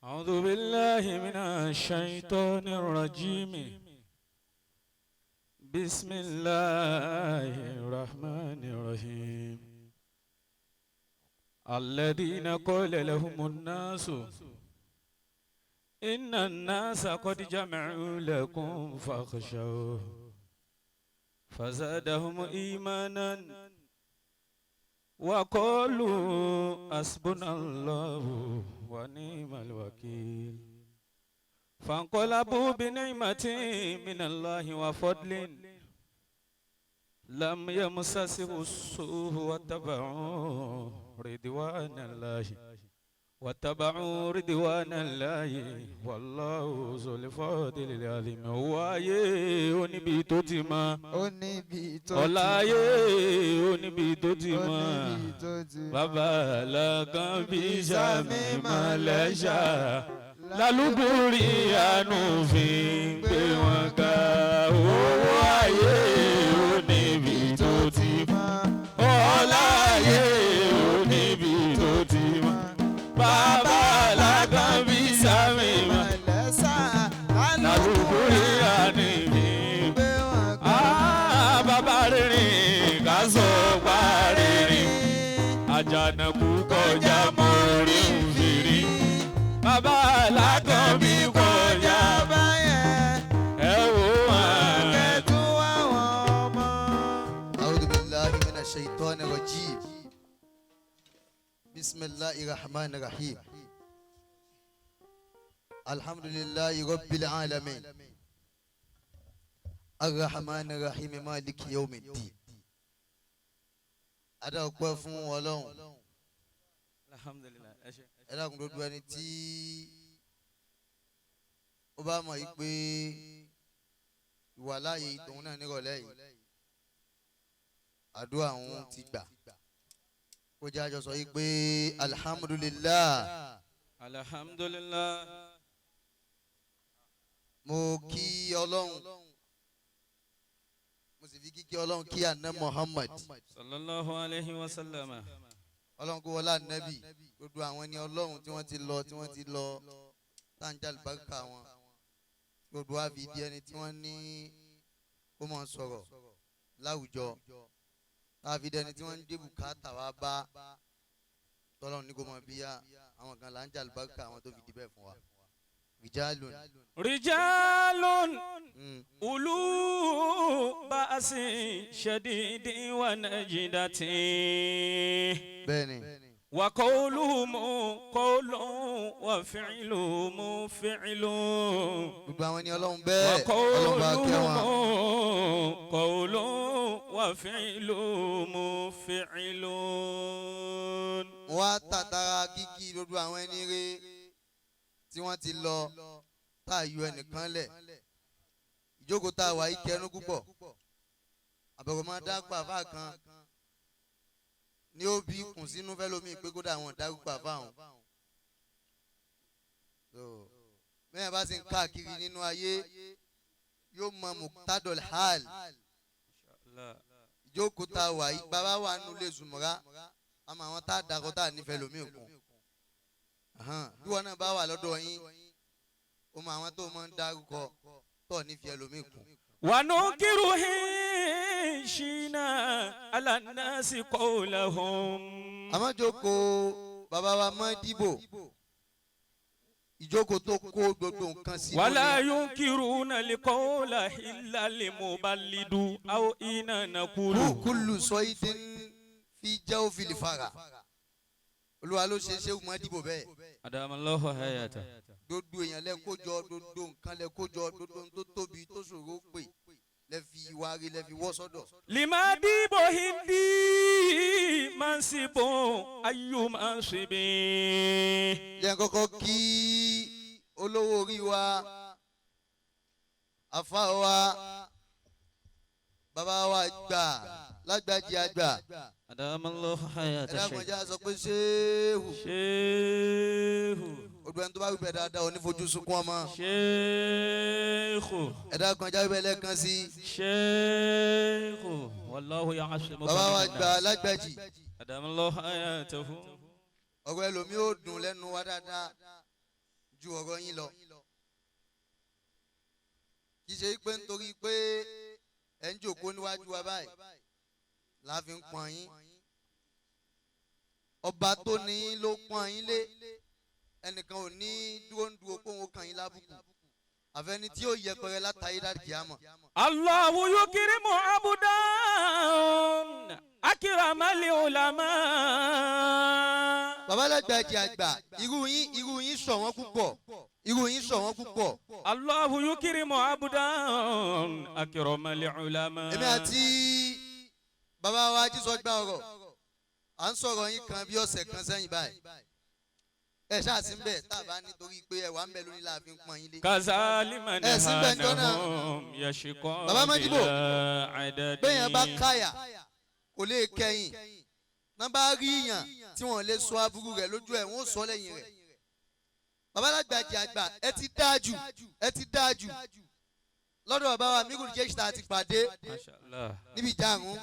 أعوذ بالله من الشيطان الرجيم. بسم الله الرحمن الرحيم. الذين قال لهم الناس إن الناس قد جمعوا لكم فاخشوه فزادهم إيمانا وقالوا حسبنا الله ونعم الوكيل فانقلبوا بنعمة من الله وفضل لم يمسسه السوء واتبعوا رضوان الله والله ذو الفضل العظيم. Wáyé oníbi tó ti mọ́ ọláyé oníbi tó ti mọ́ bàbá làkàn bí sàmì mọ́lẹ́ṣà lálùbúrí àánú fi ń gbé wọn ká. Wáyé oníbi tó ti mọ́ ọláyé oníbi tó ti mọ́ bàbá làkàn bí sàmì mọ́lẹ́ṣà lálùbúrí àánú fi ń gbé wọn ká. Bàbá rìnrìn ká sọ pa rìnrìn àjànàkú kọjá mórí òfìrí bàbá làkàn bí kọjá báyẹn ẹ wò wọn kẹtù àwọn ọmọ. A'udhu billahi minash shaitani rajim. Bismillahir rahmanir rahim. Alhamdulillahi rabbil alamin. Ar-rahmanir rahim maliki yawmiddin. Adá ọpẹ́ fún Ọlọ́run. Alhamdulillah. Ẹ dákun gbogbo ẹni tí ó bá mọ̀ yìí pé ìwà láàyè tòun náà nírọ̀lẹ́ yìí àdúrà òun ti gbà kó jẹ́ àjọ sọ yìí pé alhamdulillah. Alhamdulillah. Mo kí Ọlọ́run mo sì fi kíkí Ọlọ́run kí àná Muhammad Sallallahu alayhi wa sallam. Ọlọ́run kó wọlé ànábì gbogbo àwọn ẹni Ọlọ́run tí wọ́n ti lọ táǹjà àlùbáríkà wọn gbogbo wa fi di ẹni tí wọ́n ní kó mọ̀ sọ̀rọ̀ láwùjọ láàfi di ẹni tí wọ́n ń dé bùkátà wá bá tọ́lọ́run ní kó mọ̀ bíyà àwọn kan là ń jà àlùbáríkà àwọn tó fi di bẹ́ẹ̀ fún wa. Rijalun ulu ba'si shadidi wa najdati. Bẹ́ẹ̀ni. Wa qawluhum qawlun wa fi'luhum fi'lun. Gbogbo àwọn ẹni Ọlọ́run bẹ́ẹ̀ Ọlọ́run bá kẹ́ wọn. Qawlun wa fi'luhum fi'lun. Wọ́n á tàtàrà kíkí gbogbo àwọn ẹni rẹ̀ tí wọ́n ti lọ tá a yọ ẹnìkan lẹ̀ ìjókòó tá a wà yìí kẹnu púpọ̀ àbẹ̀wò máa dágbà fà kan ní ó bí kùn sínú fẹ́ lómi pé kódà àwọn dágbà fà hàn bẹ́ẹ̀ bá sì ń káàkiri nínú ayé yóò mọ muqtadul hal ìjókòó tá a wà yìí bàbá wà nínú ilé zùmọ̀rá àmọ́ àwọn tá a dàkọ́ tá a nífẹ̀ẹ́ lómi kùn bí wọn náà bá wà lọ́dọ̀ yín ó mọ àwọn tó máa ń dárúkọ tó nífẹ̀ẹ́ lómi kù. wanukiru hishina ala nasi qawlahum. àmọ́ jókòó bàbá wa máa dìbò ìjókòó tó kó gbogbo nǹkan sí. wala yunkiruna liqawla illa limuballidu aw ina nakulu. kullu soidin fi jawfil fara. Olúwa ló ṣe ṣé wọn dìbò bẹ́ẹ̀. Adamallahu hayata. Gbogbo èèyàn lẹ kójọ gbogbo nǹkan lẹ kójọ gbogbo tó tóbi tó ṣòro pé lẹ fi ìwà rí lẹ fi wọ́ sọ́dọ̀. lima dìbò hindi mansibo ayu mansibi. Jẹ́ kọ́kọ́ kí olówó orí wa àfa wa bàbá wa gbà lágbàjì àgbà. Adamallahu hayata. Ẹ dákun ẹja sọ pé ṣéhù. Ṣéhù. Odò ẹni tó bá wípé dáadáa onífojú sunkún ọmọ. Ṣéhù. Ẹ dákun ẹja wípé lẹ́ẹ̀kan sí. Ṣéhù. Wallahu ya'asimuka. Bàbá wa gbà lágbàjì. Adamallahu hayatahu. Ọ̀rọ̀ ẹlòmíì ó dùn lẹ́nu wa dáadáa. ju ọ̀rọ̀ yín lọ kì í ṣe pé nítorí pé ẹ ń jòkó níwájú wa báyìí la fi ń pọ́n yín ọba tó ní ló pọ́n yín lé ẹnìkan ò ní dúró ń dúró kóhun kàn yín lábùkù àfẹni tí yóò yẹpẹrẹ látàyè láti kíámọ̀. Allahu yukrimu abudan akiramal ulama. Babalagbaji àgbà irú yín sọ wọ́n púpọ̀ irú yín sọ wọ́n púpọ̀. Allahu yukrimu abudan akiramal ulama. èmi àti bàbá wa jísọ gbá ọ̀rọ̀ à ń sọ̀rọ̀ yín kan bí ọ̀sẹ̀ kan sẹ́yìn báyìí ẹ ṣáàsì ń bẹ tá a bá nítorí pé ẹ wà ń bẹ lórí láàfin pọ́n yín lé. kazalima ẹ sí bẹ́ẹ̀ jọ náà bàbá Májíbò bẹ́yẹn bá káyà kò lè kẹ́yìn náà bá rí yàn tí wọ́n lè sọ aburú rẹ̀ lójú ẹ̀ wọ́n sọ lẹ́yìn rẹ̀. Babalagbaji àgbà ẹ ti dáa jù lọ́dọ̀ bàbá wa Amírù Jẹ́ṣítà àti pàdé níbi ìjàrún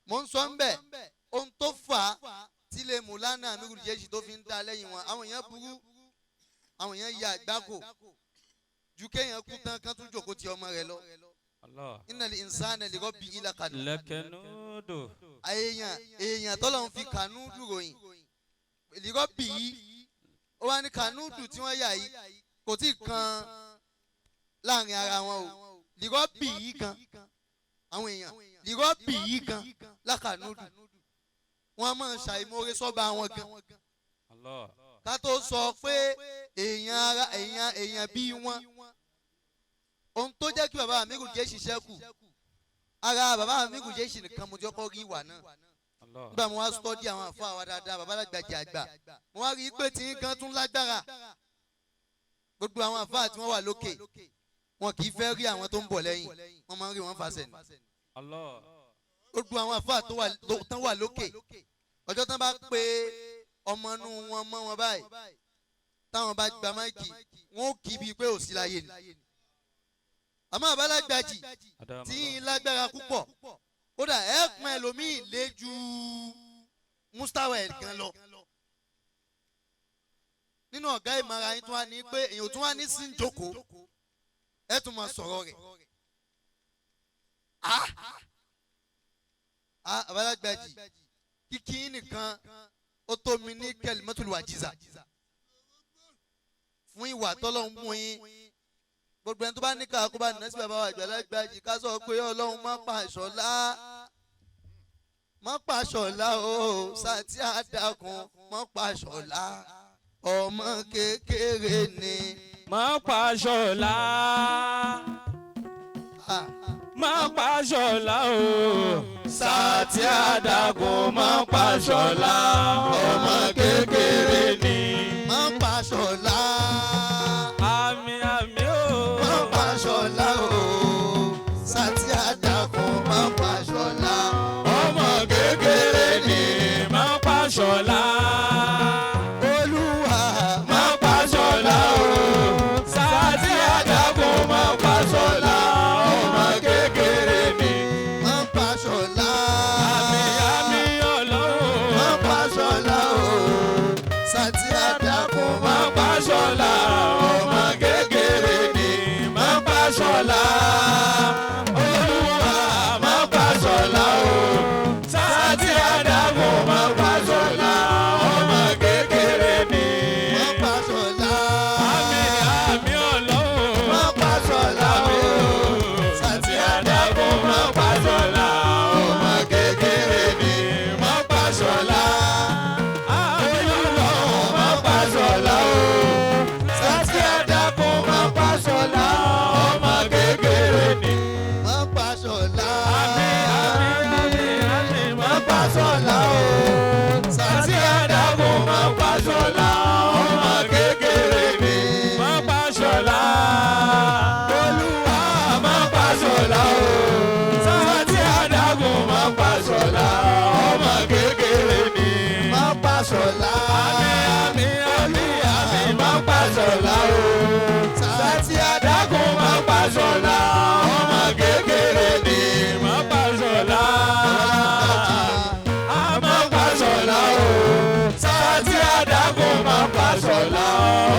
mò ń sọ ń bẹ̀ ohun tó fà á tí ilé Mùlánà Amírù Jẹ́ṣí tó fi ń dá lẹ́yìn wọn àwọn èèyàn burú àwọn èèyàn ya àgbákò ju kéèyàn kú tán kán tún jòkó ti ọmọ rẹ̀ lọ. Innal insana li rabbihi lakanud. èèyàn tọ́lọ̀ ń fi kànúdù ròyìn li rabbihi ó wá ní kànúdù tí wọ́n yà yìí kò tí ì kan láàrin ara wọn o li rabbihi gan àwọn èèyàn li rabbihi gan lákànúdù wọ́n máa ń ṣàìmọ̀ọ́rẹ́ sọ́ba wọn gan ká tó sọ pé èèyàn bíi wọn ohun tó jẹ́ kí bàbá Amírù Jẹ́ṣí ṣẹ́kù ara bàbá Amírù Jẹ́ṣí nìkan mo jẹ́ kọ́ rí ìwà náà nígbà mo wá sọ́dí àwọn àfọ àwa dáadáa Babalagbaji àgbà mo wá rí i pé tí nǹkan tún lágbára gbogbo àwọn àfọ àti wọn wà lókè wọn kì í fẹ́ rí àwọn tó ń bọ̀ lẹ́yìn wọ́n máa ń rí wọn fàṣẹ ni gbogbo àwọn àfọ àtọ́ wà lókè ọjọ́ tán bá pe ọmọ inú wọn mọ́ wọn báyìí táwọn bá gba máìkì wọn ò kí bíi pé ò sí láyé ni àmọ́ Babalagbaji tí ń lágbára púpọ̀ kódà ẹ̀ẹ́kùn ẹlòmíì lé ju Mustawa gan lọ nínú ọ̀gá ìmọ̀ra yín tún wá ní pé èèyàn tún wá ní sí ń jókòó ẹ̀ tún máa sọ̀rọ̀ rẹ̀ Babalagbaji kíkí nìkan ó tó mi ní kalimatul wajiza fún ìwà tọ́lọ́ ń mú yín gbogbo ẹni tó bá ní ká kó bá nà sí bàbá wa Babalagbaji ká sọ pé Ọlọ́run má pa Ṣọlá o sátí àdàkùn má pa Ṣọlá ọmọ kékeré ni. má pa Ṣọlá má pa Ṣọlá o sátí àdàkùn má pa Ṣọlá ọmọ kékeré ni. má pa Ṣọlá. àmín àmín o. má pa Ṣọlá o sátí àdàkùn má pa Ṣọlá ọmọ kékeré ni. má pa Ṣọlá. Olúwa má pa Ṣọlá o sátí àdàkùn má pa Ṣọlá ọmọ kékeré ni. má pa Ṣọlá. àmín Ọlọ́run. má pa Ṣọlá o sátí àdàkùn má má pa Ṣọlá ọmọ kékeré ni. má pa Ṣọlá. Olúwa má pa Ṣọlá o sátí àdàkùn má pa Ṣọlá ọmọ kékeré ni. má pa Ṣọlá. àmín Ọlọ́run. má pa Ṣọlá o sátí àdàkùn má pa Ṣọlá ọmọ kékeré ni. má pa Ṣọlá. àmín Ọlọ́run. má pa Ṣọlá o sátí àdàkùn má pa Ṣọlá ọmọ kékeré ni. má pa Ṣọlá. àmín má pa Ṣọlá o sátí sátí àdàkùn má pa Ṣọlá ọmọ kékeré ni. má pa Ṣọlá. Olúwa má pa Ṣọlá o sátí àdàkùn má pa Ṣọlá ọmọ kékeré ni. má pa Ṣọlá. àmín má pa Ṣọlá o sátí àdàkùn má pa Ṣọlá ọmọ kékeré ni. má pa Ṣọlá. má pa Ṣọlá o sátí àdàkùn má pa Ṣọlá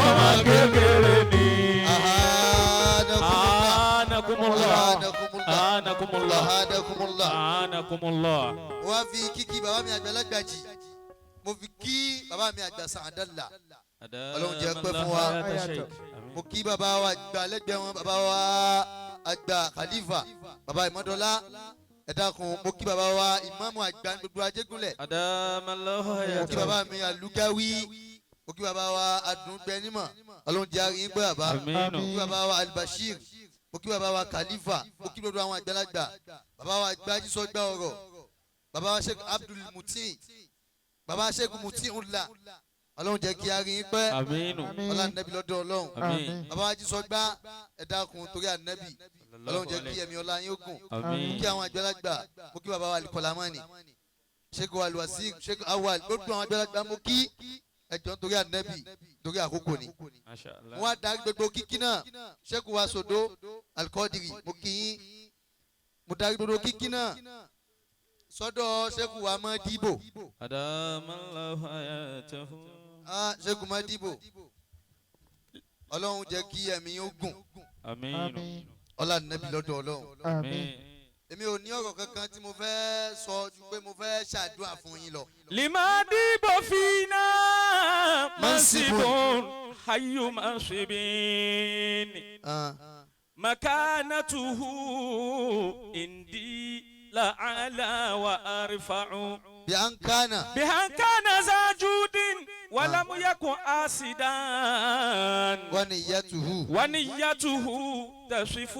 ọmọ kékeré ni. ahadakumullah. anakumullah. wọ́n fi kíkí bàbá mi àgbàlagbà jì mo fi kí bàbá mi àgbà sàdálà Ọlọ́run jẹ́ pẹ́ fún wa. mo kí bàbá wa àgbà lẹ́gbẹ̀ẹ́ wọn bàbá wa àgbà khalifa bàbá ìmọ̀dọ́lá ẹ dákun mo kí bàbá wa ìmáàmù àgbà gbogbo Ajégúnlẹ̀. mo kí bàbá mi àlùgáwí mo kí bàbá wa adùngbẹ́nímọ̀ Ọlọ́run jẹ́ àríyìn pé bàbá. mo kí bàbá wa albashir mo kí bàbá wa khalifa mo kí gbogbo àwọn àgbàlagbà bàbá wa àgbà jísọgbà ọ̀rọ̀ bàbá wa sheikh abdul mutin bàbá sheikh mutin ńlá Ọlọ́run jẹ́ kí a rí yín pẹ́ ọlá nẹ́bí lọ́dọ̀ Ọlọ́run bàbá wa jísọgbà ẹ dákun torí ànẹ́bí Ọlọ́run jẹ́ kí ẹ̀mí ọlá yín ó gùn mo kí àwọn àgbàlagbà mo kí bàbá wa alikọlamani sheikh alwasir sheikh awal gbogbo àwọn àgbàlagbà mo kí ẹjọ́ torí ànẹ́bí torí àkókò ni wọ́n á darí gbogbo kíkí náà sheikh wa sodo alikọdiri mo kí yín mo darí gbogbo kíkí náà sọ́dọ̀ sheikh wa mọ dìbò sheikh mọ dìbò Ọlọ́run jẹ́ kí ẹ̀mí ó gùn ọlá nẹ́bí lọ́dọ̀ Ọlọ́run èmi ò ní ọ̀rọ̀ kankan tí mo fẹ́ sọ ju pé mo fẹ́ ṣàdúrà fún yín lọ. lima dìbò fina mansibun hayu mansibin makanatuhu indi la'ala wa arfa'u bihankana zajudin ولم يكن آسدا ونيته تصف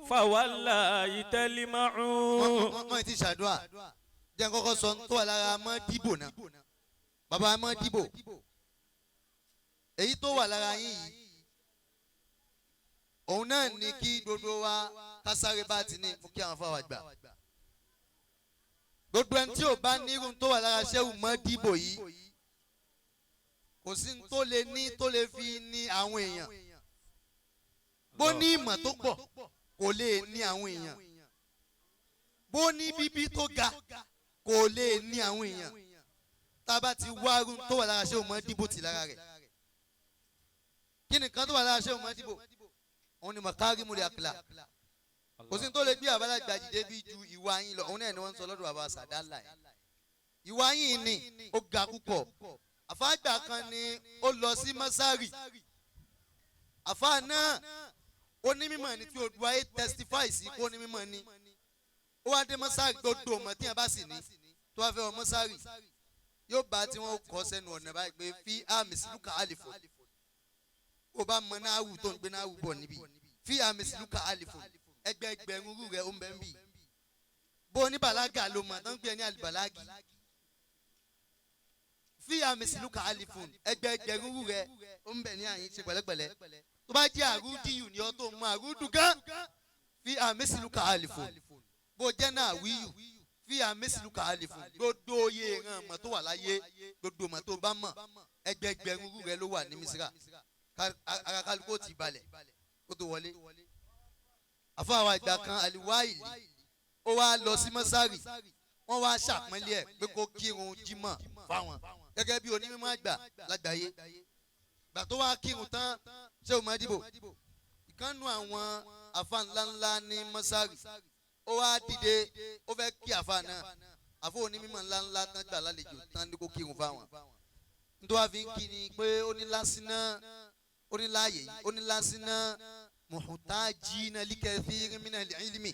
فوالله تلمع. wọ́n ti ṣàdúrà jẹ́ kọ́kọ́ sọ tó wà lára mọ́ dìbò náà bàbá mọ́ dìbò èyí tó wà lára yín yìí òun náà ní kí gbogbo wa kásáré bá ti ní mú kí àwọn fáwọn àgbà gbogbo ẹni tí ò bá nírú tó wà lára ṣẹ́wù mọ́ dìbò yìí kò sí tó lè ní tó lè fi ní àwọn èèyàn bó ní ìmọ̀ tó pọ̀ kò lè ní àwọn èèyàn bó ní bíbí tó ga kò lè ní àwọn èèyàn tá a bá ti wá irun tó wà lára ṣé o mọ dìbò tì lára rẹ̀ kí nìkan tó wà lára ṣé o mọ dìbò òun ni makarimul akhlaq kò sí tó lè bí àbálàgbà jìde bí ju ìwà yín lọ òun náà ni wọ́n ń sọ lọ́dọ̀ bàbá sàdálà yẹn ìwà yín ni ó ga púpọ̀ àfáàgbà kan ni ó lọ sí mọ́sárì àfáà náà ó ní mímọ̀ ní tí Oòduà ayé testify sí kó ní mímọ̀ ní ó wá dé mọ́sárì gbogbo ọmọ tí yẹn bá sì ní tó wá fẹ́ wọ mọ́sárì yóò bá tí wọ́n kọ́ sẹ́nu ọ̀nà báyìí pé fi àmì sílùkà àlìfò ó bá mọ náà wù tó ń gbé náà wù bọ̀ níbí fi àmì sílùkà àlìfò ẹgbẹ̀rún rú rẹ̀ ó ń bẹ́ ń bì bó ní bàlágà ló mọ̀ tó ń gbé ní àlìbàlágì fi àmì sílùkà àlìfò ẹgbẹ̀rún rú rẹ̀ ó ń bẹ̀ ní àyín ṣe pẹ̀lẹ́pẹ̀lẹ́ tó bá jẹ́ àrúdíyù ni ọ tó mọ àrúdù gán fi àmì sílùkà àlìfò bó jẹ́ náà wíyù fi àmì sílùkà àlìfò gbogbo oyè ìran ọmọ tó wà láyé gbogbo ọmọ tó bá mọ̀ ẹgbẹ̀rún rú rẹ̀ ló wà ní Mísírà ara kálukó ti balẹ̀ kó tó wọlé àfọwọ́ àgbà kan àlìwáìlì ó wá lọ sí mọ́sárì wọ́n wá ṣàpọ́nlé ẹ̀ pé kó kírun jímọ̀ fáwọn gẹ́gẹ́ bí onímọ̀ àgbà lágbàáyé gbà tó wá kírun tán ṣé o máa dìbò ìkànnù àwọn àfa ńláńlá ní mọ́sárì ó wá dìde ó fẹ́ kí àfa náà àfọ onímọ̀ ńláńlá tán gbà lálejò tán ní kó kírun fáwọn nítorí wàá fi ń kí ni pé ó ní lásìná ó ní láàyè ó ní lásìná muhtajina likathirin minal ilmi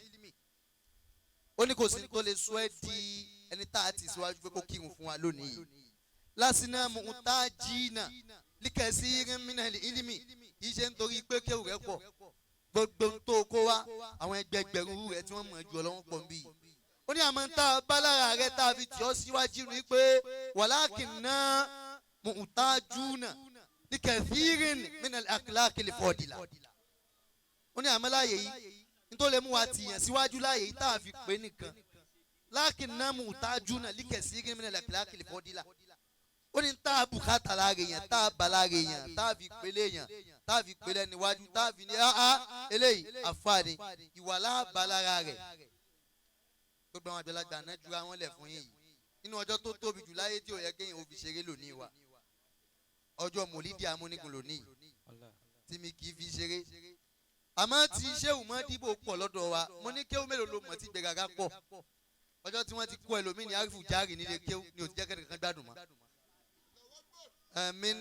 ó ní kò sí tó lè sọ ẹ́ di ẹni tá a ti síwájú pé kó kírun fún wa lónìí lásìná muhtajina likathirin minal ilmi yìí ṣe nítorí pé kéwù rẹ̀ pọ̀ gbogbo tó kó wa àwọn ẹgbẹgbẹ̀rún rẹ̀ tí wọ́n mọ̀ ju ọlọ́wọ́n pọ̀ nbí ó ní àmọ́ tá a bá lára rẹ̀ tá a fi tì ọ́ síwájú ni pé walakinna muhtajuna likathirin minal akhlaqil fadila ó ní àmọ́ láàyè yìí nítorí lè mú wa tìyàn síwájú láàyè yìí tá a fi pé nìkan lakinna muhtajuna likathirin minal akhlaqil fadila ó ní tá a bùkátà lára èèyàn tá a bá lára èèyàn tá a fi pélé èèyàn tá a fi pélé níwájú tá a fi ní eléyìí àfààní ìwà láàbà lára rẹ̀ gbogbo àwọn àgbàlagbà náà jura wọn lẹ̀ fún yín yìí nínú ọjọ́ tó tóbi jù láyé tí ò yẹ kéèyàn ó fi ṣeré lónìí wa ọjọ́ mòlídìí amúnigun lónìí tí mi kì í fi ṣeré àmọ́ tí Ṣéhù Mọ́díbò pọ̀ lọ́dọ̀ wa mo ní kéwú mélòó ló mọ̀ tí gbẹ̀gàgà pọ̀ ọjọ́ tí wọ́n ti kó ẹlòmíì ní àrífù jáàrì nílé kéwú ni òtí jẹ́kẹ́ kankan gbádùn mọ́. min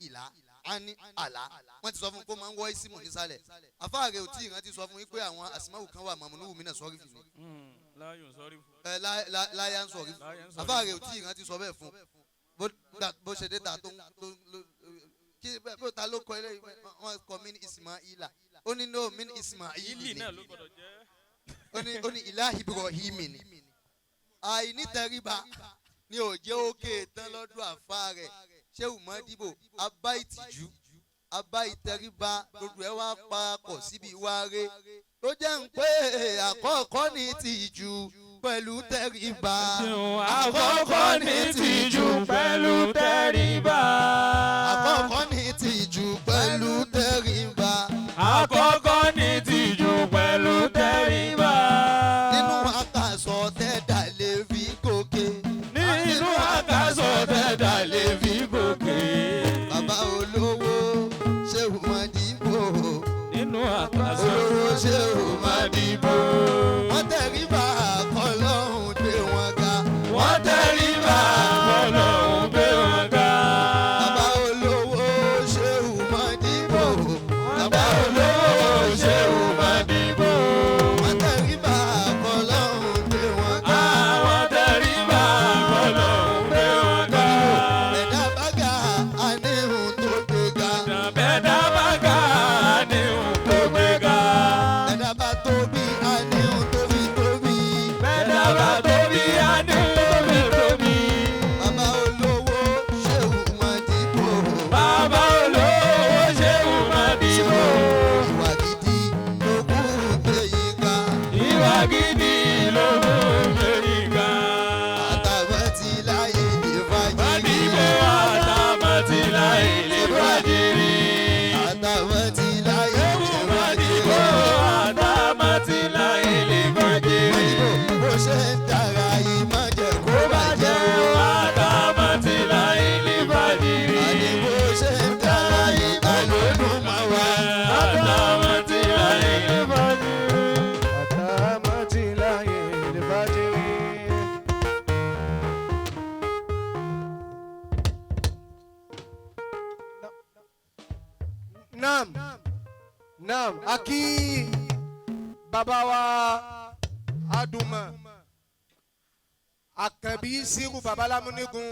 ìlà ani àlà wọ́n ti sọ fún kó máa ń wọ́ ìsìmù nísàlẹ̀ afáàrẹ̀ ò tí ì rántí sọ fún wípé àwọn àsìmáwù kan wà mọ̀mọ́nú mi náà sọ́rí fìní. láyà ń sọ̀rí afáàrẹ̀ ò tí ì rántí sọ bẹ́ẹ̀ fún bó ṣe dé ta tó kí bó ta ló kọ ilé wọn kọ min Ismaila ó ní no min Ismaili ni ó ní ìlà Ibrahimi ni àìnítẹríba ni ò jẹ́ òkè tán lọ́dún àfa rẹ̀ Ṣéhù Mọ́díbò abá ìtìjú abá ìtẹríba gbogbo ẹ̀ wá papọ̀ síbi wáre ló jẹ́ ń pé àkọ́kọ́ ní tìjú pẹ̀lú tẹríba. àkọ́kọ́ ní tìjú pẹ̀lú tẹríba. àkọ́kọ́ ní tìjú pẹ̀lú tẹríba. àkọ́kọ́ ní tìjú pẹ̀lú tẹríba. nínú àkàsọ̀ tẹ́dà lè fi gòkè. nínú àkàsọ̀ tẹ́dà lè fi gòkè. bàbá olówó Ṣéhù Mọ́díbò. nínú àkàsọ̀ olówó Ṣéhù Mọ́díbò. wọ́n tẹríba kọ́lọ́hún gbé wọn ga. wọ́n tẹríba kọ́lọ́hún gbé wọn ga. bàbá olówó Ṣéhù Mọ́díbò. bàbá olówó Ṣéhù Mọ́díbò. wọ́n tẹríba kọ́lọ́hún gbé wọn ga. àwọn tẹríba kọ́lọ́hún gbé wọn ga. ẹ̀dá bága àníhùn tó gbé ga. bẹ́ẹ̀dá bá ga àníhùn tó gbé ga. ẹ̀dá bá tóbi àníhùn tó fi tóbi. bẹ́ẹ̀dá bá tóbi àníhùn tó fi tóbi. bàbá olówó Ṣéhù Mọ́díbò. bàbá olówó Ṣéhù Mọ́díbò. ìwà gidi ló kú gbé yín ká. ìwà gidi ló mú mẹ́rin ga. àtàwọn tí láyé ìfàjìrì. Mọ́díbò àtàmọ́tìlá ilé fàjìrì. àtàwọn tí láyé Mọ́díbò ìfàjìrì. àtàmọ́tìlá ilé fàjìrì. bó ṣe ń dára yìí má jẹ́ kó bàjẹ́ o. àtàmọ́tìlá ilé fàjìrì. àní bó ṣe ń dára yìí má lódún máa wá. àtàmọ́tìlá ilé fàjìrì. Naam, aki bàbá wa Adùnmọ̀ Àkànbí Sírù Babalámúnígun